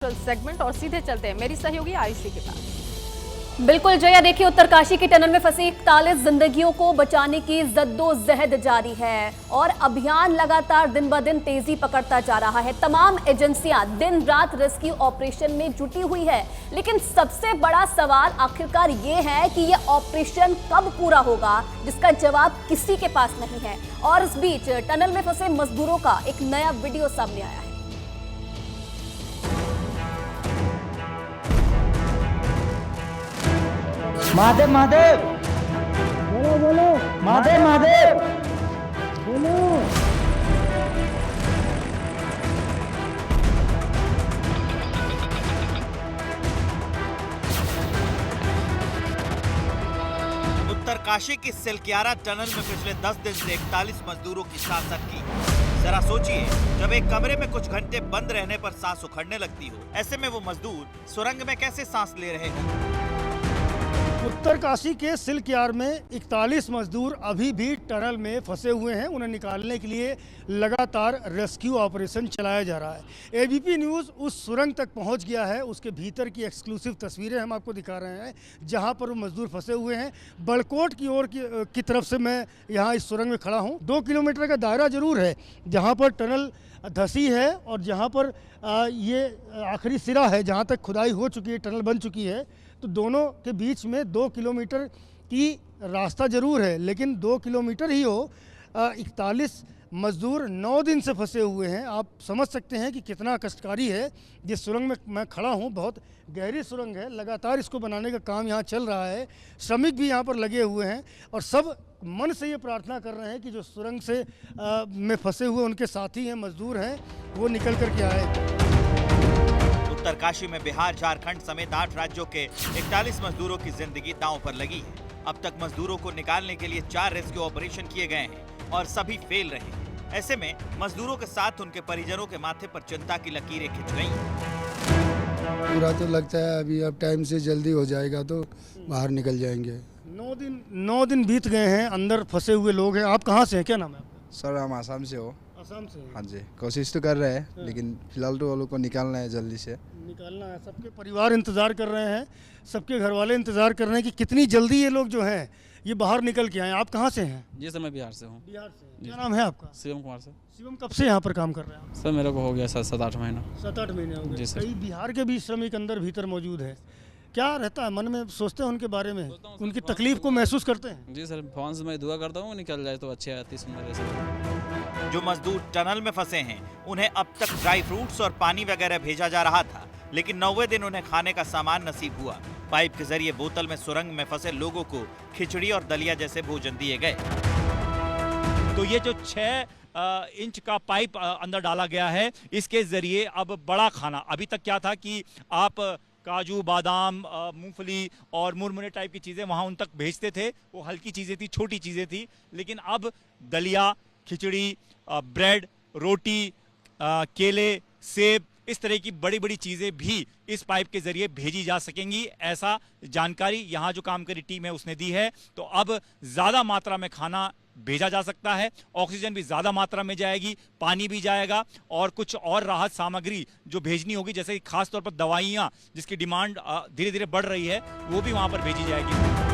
Segment और सीधे चलते हैं मेरी सहयोगी आयुषी के पास। बिल्कुल जया, देखिए उत्तरकाशी की टनल में फंसी 41 जिंदगियों को बचाने की जद्दोजहद जारी है और अभियान लगातार दिन ब दिन तेजी पकड़ता जा रहा है। तमाम एजेंसियां दिन रात रेस्क्यू ऑपरेशन में जुटी हुई है, लेकिन सबसे बड़ा सवाल आखिरकार ये है कि ये ऑपरेशन कब पूरा होगा, जिसका जवाब किसी के पास नहीं है। और इस बीच टनल में फंसे मजदूरों का एक नया वीडियो सामने आया है। महादेव महादेव बोलो बोलो महादेव महादेव बोलो। उत्तरकाशी की सिलक्यारा टनल में पिछले 10 दिन से 41 मजदूरों की सांस अटकी। जरा सोचिए, जब एक कमरे में कुछ घंटे बंद रहने पर सांस उखड़ने लगती हो, ऐसे में वो मजदूर सुरंग में कैसे सांस ले रहे हैं? उत्तरकाशी के सिलक्यार में 41 मजदूर अभी भी टनल में फंसे हुए हैं। उन्हें निकालने के लिए लगातार रेस्क्यू ऑपरेशन चलाया जा रहा है। एबीपी न्यूज़ उस सुरंग तक पहुंच गया है। उसके भीतर की एक्सक्लूसिव तस्वीरें हम आपको दिखा रहे हैं, जहां पर वो मजदूर फंसे हुए हैं। बड़कोट की ओर की तरफ से मैं यहाँ इस सुरंग में खड़ा हूँ। 2 किलोमीटर का दायरा जरूर है जहाँ पर टनल धंसी है और जहाँ पर ये आखिरी सिरा है, जहाँ तक खुदाई हो चुकी है, टनल बन चुकी है। तो दोनों के बीच में 2 किलोमीटर की रास्ता जरूर है, लेकिन 2 किलोमीटर ही हो, 41 मजदूर 9 दिन से फंसे हुए हैं। आप समझ सकते हैं कि कितना कष्टकारी है। जिस सुरंग में मैं खड़ा हूं, बहुत गहरी सुरंग है। लगातार इसको बनाने का काम यहां चल रहा है। श्रमिक भी यहां पर लगे हुए हैं और सब मन से ये प्रार्थना कर रहे हैं कि जो सुरंग से में फंसे हुए उनके साथी हैं, मजदूर हैं, वो निकल करके आए। उत्तरकाशी में बिहार, झारखंड समेत 8 राज्यों के 41 मजदूरों की जिंदगी दांव पर लगी है। अब तक मजदूरों को निकालने के लिए 4 रेस्क्यू ऑपरेशन किए गए हैं और सभी फेल रहे हैं। ऐसे में मजदूरों के साथ उनके परिजनों के माथे पर चिंता की लकीरें खिंच गई। पूरा तो लगता है अभी, अब टाइम से जल्दी हो जाएगा तो बाहर निकल जाएंगे। 9 दिन बीत गए हैं, अंदर फंसे हुए लोग हैं। आप कहाँ से हैं, क्या नाम है आपका? सर हम आसाम से हो। आसाम से? हाँ जी, कोशिश तो कर रहे हैं, लेकिन फिलहाल तो वो लोग को निकालना है, जल्दी से निकालना है। सबके परिवार इंतज़ार कर रहे हैं, सबके घर वाले इंतज़ार कर रहे हैं कि कितनी जल्दी ये लोग जो हैं ये बाहर निकल के आए। आप कहाँ से हैं? जी सर, मैं बिहार से हूँ। बिहार से। क्या नाम है आपका? शिवम कुमार सर। शिवम, कब से यहाँ पर काम कर रहे हैं आप? सर मेरे को हो गया 7-8 महीना। 7-8 महीने हो गए। जी सर। कई बिहार के भी श्रमिक अंदर भीतर मौजूद है। क्या रहता है मन में, सोचते हैं उनके बारे में, उनकी तकलीफ को महसूस करते हैं? जी सर, भगवान से मैं दुआ करता हूँ निकल जाए तो अच्छी आती सुंदर है। जो मजदूर टनल में फंसे हैं, उन्हें अब तक ड्राई फ्रूट्स और पानी वगैरह भेजा जा रहा था, लेकिन 9वें दिन उन्हें खाने का सामान नसीब हुआ। पाइप के जरिए बोतल में सुरंग में फंसे लोगों को खिचड़ी और दलिया जैसे भोजन दिए गए। तो ये जो 6 इंच का पाइप अंदर डाला गया है, इसके जरिए अब बड़ा खाना, अभी तक क्या था कि आप काजू, बादाम, मूंगफली और मुरमुरे टाइप की चीज़ें वहाँ उन तक भेजते थे, वो हल्की चीज़ें थी, छोटी चीज़ें थी, लेकिन अब दलिया, खिचड़ी, ब्रेड, रोटी, केले, सेब, इस तरह की बड़ी बड़ी चीज़ें भी इस पाइप के जरिए भेजी जा सकेंगी, ऐसा जानकारी यहाँ जो काम करी टीम है उसने दी है। तो अब ज़्यादा मात्रा में खाना भेजा जा सकता है, ऑक्सीजन भी ज़्यादा मात्रा में जाएगी, पानी भी जाएगा और कुछ और राहत सामग्री जो भेजनी होगी, जैसे कि खास तौर पर दवाइयाँ जिसकी डिमांड धीरे धीरे बढ़ रही है, वो भी वहाँ पर भेजी जाएगी।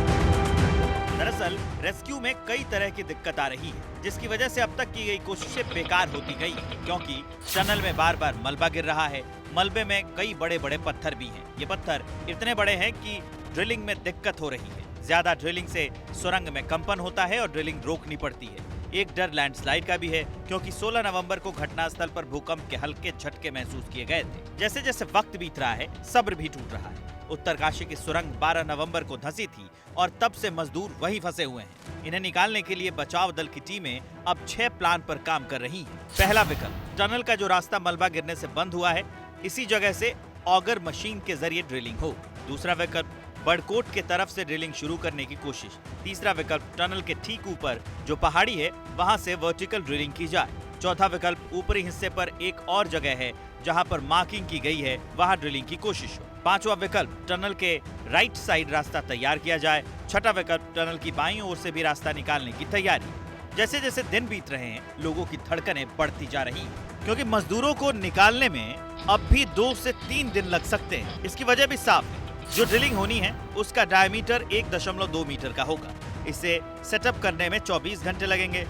दरअसल रेस्क्यू में कई तरह की दिक्कत आ रही है, जिसकी वजह से अब तक की गई कोशिशें बेकार होती गई, क्योंकि टनल में बार बार मलबा गिर रहा है। मलबे में कई बड़े बड़े पत्थर भी हैं। ये पत्थर इतने बड़े हैं कि ड्रिलिंग में दिक्कत हो रही है। ज्यादा ड्रिलिंग से सुरंग में कंपन होता है और ड्रिलिंग रोकनी पड़ती है। एक डर लैंडस्लाइड का भी है, क्योंकि 16 नवंबर को घटनास्थल पर भूकंप के हल्के झटके महसूस किए गए थे। जैसे जैसे वक्त बीत रहा है, सब्र भी टूट रहा है। उत्तरकाशी की सुरंग 12 नवंबर को धंसी थी और तब से मजदूर वहीं फंसे हुए हैं। इन्हें निकालने के लिए बचाव दल की टीमें अब 6 प्लान पर काम कर रही हैं। पहला विकल्प, टनल का जो रास्ता मलबा गिरने से बंद हुआ है, इसी जगह से ऑगर मशीन के जरिए ड्रिलिंग हो। दूसरा विकल्प, बड़कोट के तरफ से ड्रिलिंग शुरू करने की कोशिश। तीसरा विकल्प, टनल के ठीक ऊपर जो पहाड़ी है, वहां से वर्टिकल ड्रिलिंग की जाए। चौथा विकल्प, ऊपरी हिस्से पर एक और जगह है जहां पर मार्किंग की गई है, वहां ड्रिलिंग की कोशिश हो। पांचवा विकल्प, टनल के राइट साइड रास्ता तैयार किया जाए। छठा विकल्प, टनल की बाईं ओर से भी रास्ता निकालने की तैयारी। जैसे जैसे दिन बीत रहे हैं, लोगों की धड़कनें बढ़ती जा रही हैं। क्योंकि मजदूरों को निकालने में अब भी 2 से 3 दिन लग सकते हैं। इसकी वजह भी साफ है, जो ड्रिलिंग होनी है उसका डायमीटर 1.2 मीटर का होगा। इसे सेटअप करने में 24 घंटे लगेंगे।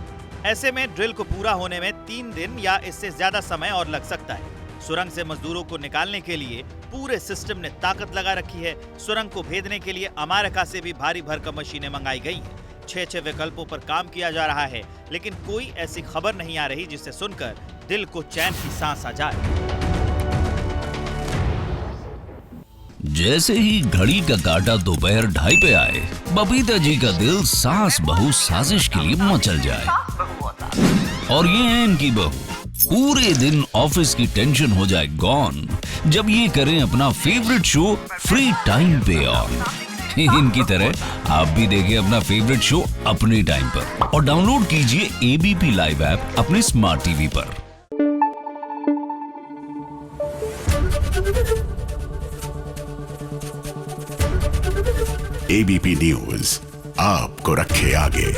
ऐसे में ड्रिल को पूरा होने में 3 दिन या इससे ज्यादा समय और लग सकता है। सुरंग से मजदूरों को निकालने के लिए पूरे सिस्टम ने ताकत लगा रखी है। सुरंग को भेदने के लिए अमेरिका से भी भारी भरकम मशीनें मंगाई गई हैं। 6 विकल्पों पर काम किया जा रहा है, लेकिन कोई ऐसी खबर नहीं आ रही जिसे सुनकर दिल को चैन की सांस आ जाए। जैसे ही घड़ी का काटा दोपहर 2:30 पे आए, बबीता जी का दिल सास बहू साजिश के लिए मचल जाए। और ये है इनकी बहू, पूरे दिन ऑफिस की टेंशन हो जाए गॉन जब ये करें अपना फेवरेट शो फ्री टाइम पे ऑन। इनकी तरह आप भी देखें अपना फेवरेट शो अपने टाइम पर और डाउनलोड कीजिए एबीपी लाइव ऐप अपने स्मार्ट टीवी पर। एबीपी न्यूज आपको रखे आगे।